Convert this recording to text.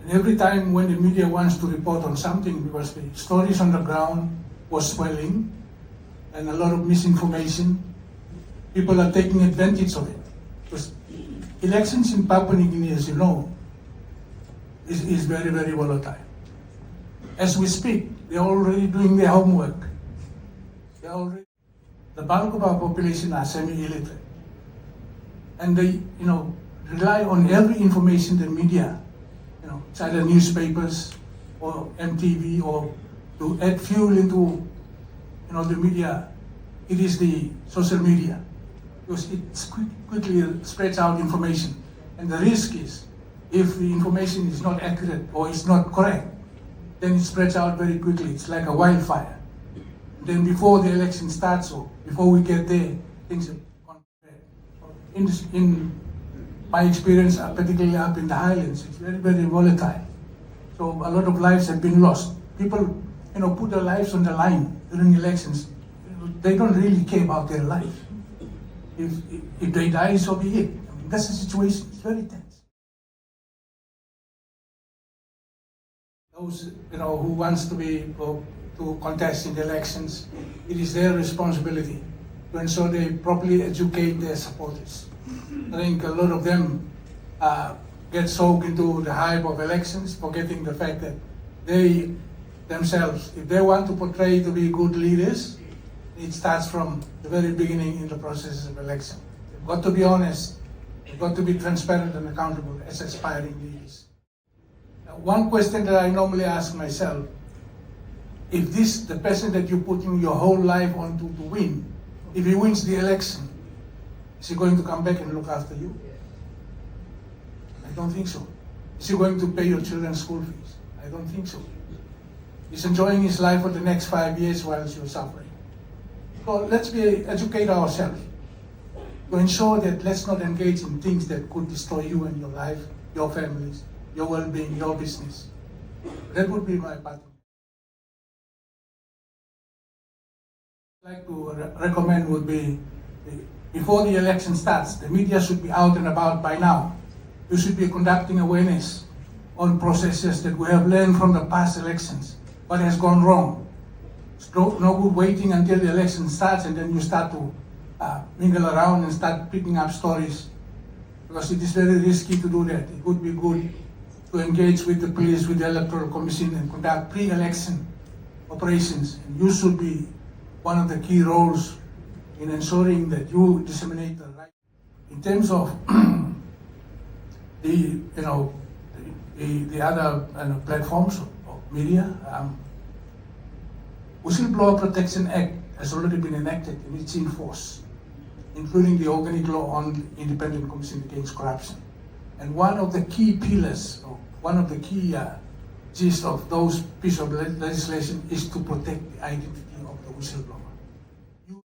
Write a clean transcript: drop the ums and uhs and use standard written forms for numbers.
And every time when the media wants to report on something, because the stories on the ground was swelling and a lot of misinformation, people are taking advantage of it. Because elections in Papua New Guinea, as you know, is very, very volatile. As we speak, they're already doing their homework. The bulk of our population are semi-illiterate. And they, rely on every information the media, it's either newspapers or MTV, or to add fuel into, the media, it is the social media. Because it quickly spreads out information. And the risk is, if the information is not accurate or is not correct, then it spreads out very quickly. It's like a wildfire. Then before the election starts, or before we get there, things have gone bad. In my experience, particularly up in the highlands, it's very, very volatile. So a lot of lives have been lost. People, put their lives on the line during elections. They don't really care about their life. If they die, so be it. That's the situation. It's very tense. Those, who wants to contest in the elections, it is their responsibility to ensure they properly educate their supporters. I think a lot of them get soaked into the hype of elections, forgetting the fact that they themselves, if they want to portray to be good leaders, it starts from the very beginning in the process of election. They've got to be honest, they've got to be transparent and accountable as aspiring leaders. Now, one question that I normally ask myself, if the person that you're putting your whole life on to win, if he wins the election, is he going to come back and look after you? I don't think so. Is he going to pay your children's school fees? I don't think so. He's enjoying his life for the next 5 years while you're suffering. So let's educate ourselves to ensure that let's not engage in things that could destroy you and your life, your families, your well-being, your business. That would be my part. I'd like to recommend would be, before the election starts, the media should be out and about by now. You should be conducting awareness on processes that we have learned from the past elections, what has gone wrong. It's no good waiting until the election starts and then you start to mingle around and start picking up stories, because it is very risky to do that. It would be good to engage with the police, with the Electoral Commission, and conduct pre-election operations. And you should be one of the key roles in ensuring that you disseminate the right. In terms of the other platforms of media, Whistleblower Protection Act has already been enacted and it's in force, including the organic law on Independent Commission Against Corruption. And one of the key pillars, or one of the key gist of those pieces of legislation is to protect the identity of the whistleblower.